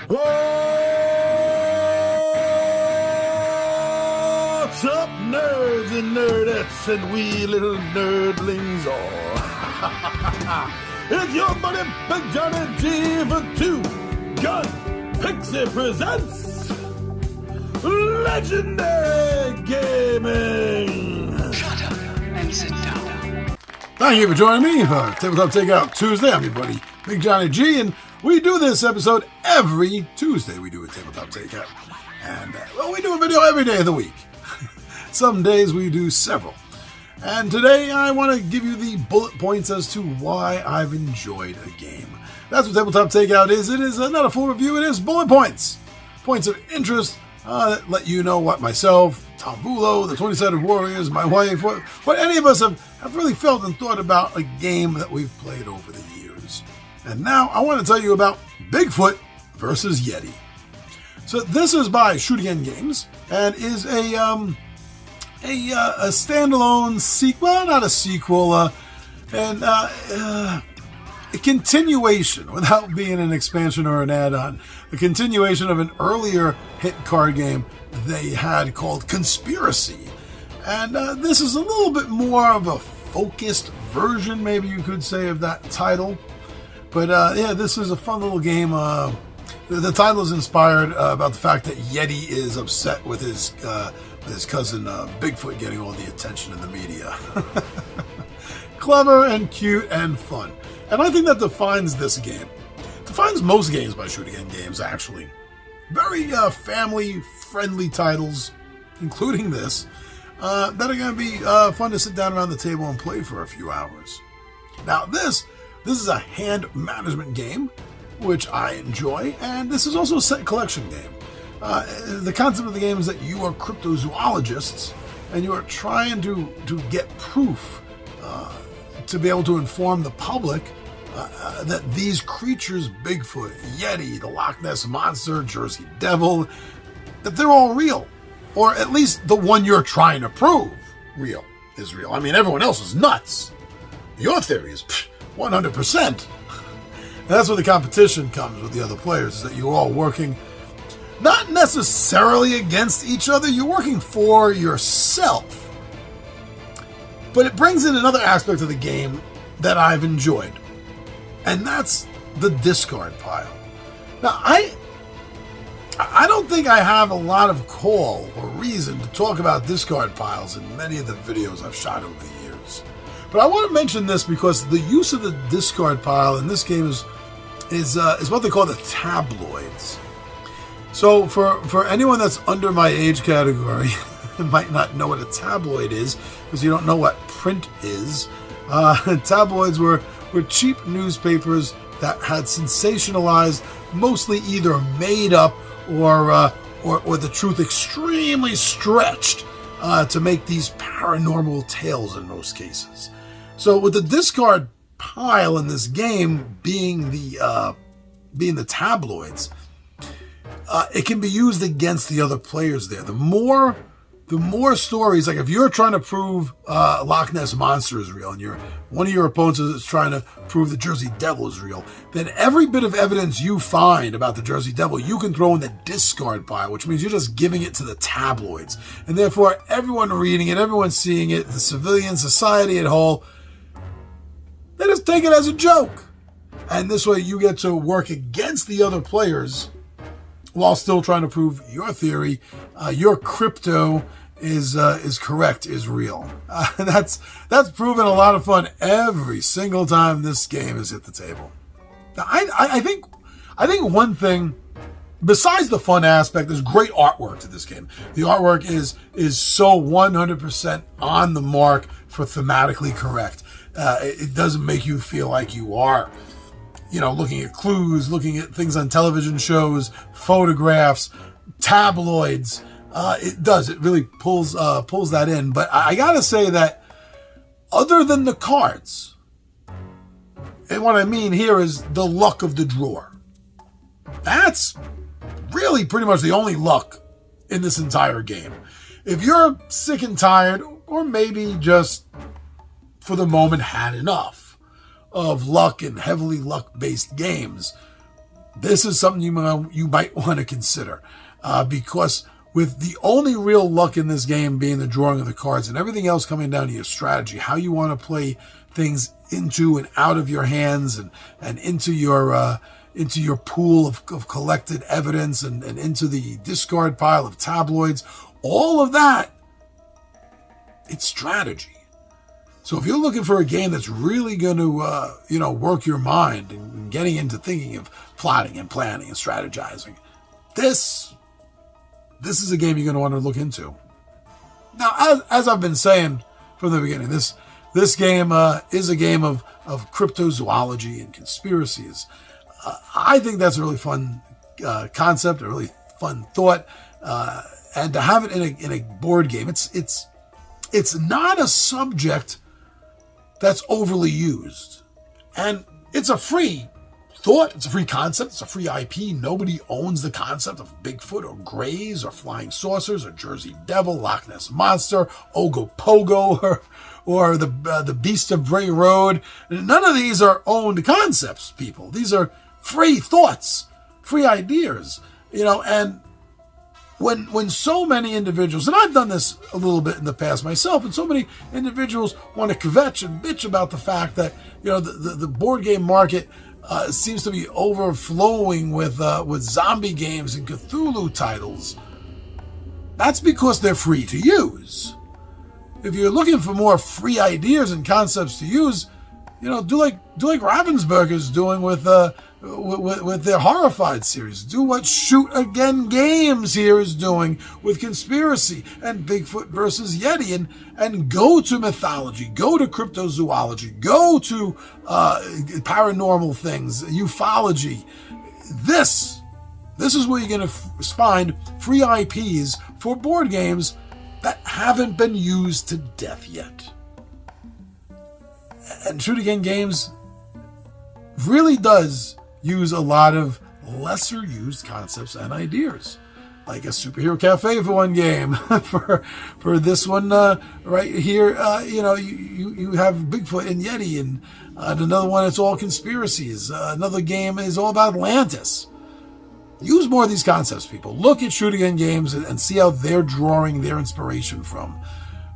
What's up, nerds and nerdettes and wee little nerdlings all? It's your buddy Big Johnny G for Two Gun Pixie presents Legendary Gaming. Shut up and sit down. Thank you for joining me for Tabletop Takeout Tuesday. I'm your buddy Big Johnny G, and we do this episode every Tuesday. We do a Tabletop Takeout. And, we do a video every day of the week. Some days we do several. And today I want to give you the bullet points as to why I've enjoyed a game. That's what Tabletop Takeout is. It is not a full review, it is bullet points. Points of interest that let you know what myself, Tom Bulo, the 20-Sided Warriors, my wife, what any of us have really felt and thought about a game that we've played over the years. And now I want to tell you about Bigfoot versus Yeti. So this is by Shoot Again Games and is a standalone sequel, not a sequel, and a continuation, without being an expansion or an add-on, a continuation of an earlier hit card game they had called Conspiracy. And this is a little bit more of a focused version, maybe you could say, of that title. But yeah, this is a fun little game. The title is inspired about the fact that Yeti is upset with his cousin Bigfoot getting all the attention in the media. Clever and cute and fun. And I think that defines this game. Defines most games by Shoot Again Games, actually. Very family-friendly titles, including this, that are going to be fun to sit down around the table and play for a few hours. Now, this is a hand management game, which I enjoy, and this is also a set collection game. The concept of the game is that you are cryptozoologists, and you are trying to get proof to be able to inform the public that these creatures, Bigfoot, Yeti, the Loch Ness Monster, Jersey Devil, that they're all real. Or at least the one you're trying to prove is real. I mean, everyone else is nuts. Your theory is 100%. And that's where the competition comes with the other players, is that you're all working not necessarily against each other, you're working for yourself. But it brings in another aspect of the game that I've enjoyed, and that's the discard pile. Now, I don't think I have a lot of call or reason to talk about discard piles in many of the videos I've shot over the years. But I want to mention this because the use of the discard pile in this game is what they call the tabloids. So for anyone that's under my age category, might not know what a tabloid is because you don't know what print is. Tabloids were cheap newspapers that had sensationalized, mostly either made up or the truth extremely stretched to make these paranormal tales in most cases. So with the discard pile in this game being the tabloids, it can be used against the other players there. The more stories, like if you're trying to prove Loch Ness Monster is real, and one of your opponents is trying to prove the Jersey Devil is real, then every bit of evidence you find about the Jersey Devil, you can throw in the discard pile, which means you're just giving it to the tabloids. And therefore, everyone reading it, everyone seeing it, the civilian society at whole, they just take it as a joke. And this way you get to work against the other players while still trying to prove your theory, your crypto is correct, is real. That's proven a lot of fun every single time this game has hit the table. Now, I think one thing, besides the fun aspect, there's great artwork to this game. The artwork is so 100% on the mark for thematically correct. It doesn't make you feel like you are, looking at clues, looking at things on television shows, photographs, tabloids. It really pulls that in. But I gotta say that other than the cards, and what I mean here is the luck of the drawer. That's really pretty much the only luck in this entire game. If you're sick and tired, or maybe just for the moment had enough of luck and heavily luck-based games, this is something you might want to consider, because with the only real luck in this game being the drawing of the cards and everything else coming down to your strategy, how you want to play things into and out of your hands and into your pool of collected evidence and into the discard pile of tabloids, all of that, it's strategy. So if you're looking for a game that's really going to, work your mind and getting into thinking of plotting and planning and strategizing, this is a game you're going to want to look into. Now, as I've been saying from the beginning, this game is a game of cryptozoology and conspiracies. I think that's a really fun concept, a really fun thought, and to have it in a board game, it's not a subject that's overly used, and it's a free thought, it's a free concept, it's a free IP. Nobody owns the concept of Bigfoot or Greys or flying saucers or Jersey Devil, Loch Ness Monster, Ogopogo, or the Beast of Bray Road. None of these are owned concepts, people. These are free thoughts, free ideas, and when so many individuals, and I've done this a little bit in the past myself, and so many individuals want to kvetch and bitch about the fact that, the board game market seems to be overflowing with zombie games and Cthulhu titles. That's because they're free to use. If you're looking for more free ideas and concepts to use, do like Ravensburger's doing with their Horrified series. Do what Shoot Again Games here is doing with Conspiracy and Bigfoot versus Yeti, and go to mythology, go to cryptozoology, go to paranormal things, ufology. This is where you're going to find free IPs for board games that haven't been used to death yet. And Shoot Again Games really does use a lot of lesser used concepts and ideas, like a superhero cafe for one game. for this one right here, you have Bigfoot and Yeti, and another one, it's all conspiracies. Another game is all about Atlantis. Use more of these concepts, people. Look at Shoot Again Games and see how they're drawing their inspiration from.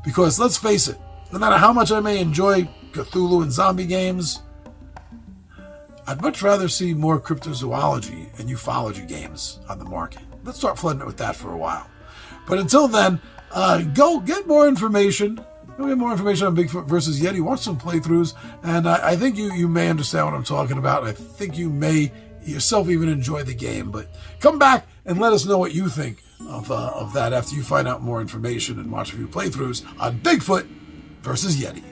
Because let's face it, no matter how much I may enjoy Cthulhu and zombie games, I'd much rather see more cryptozoology and ufology games on the market. Let's start flooding it with that for a while. But until then, go get more information. Go get more information on Bigfoot versus Yeti. Watch some playthroughs, and I think you may understand what I'm talking about. I think you may yourself even enjoy the game. But come back and let us know what you think of that after you find out more information and watch a few playthroughs on Bigfoot versus Yeti.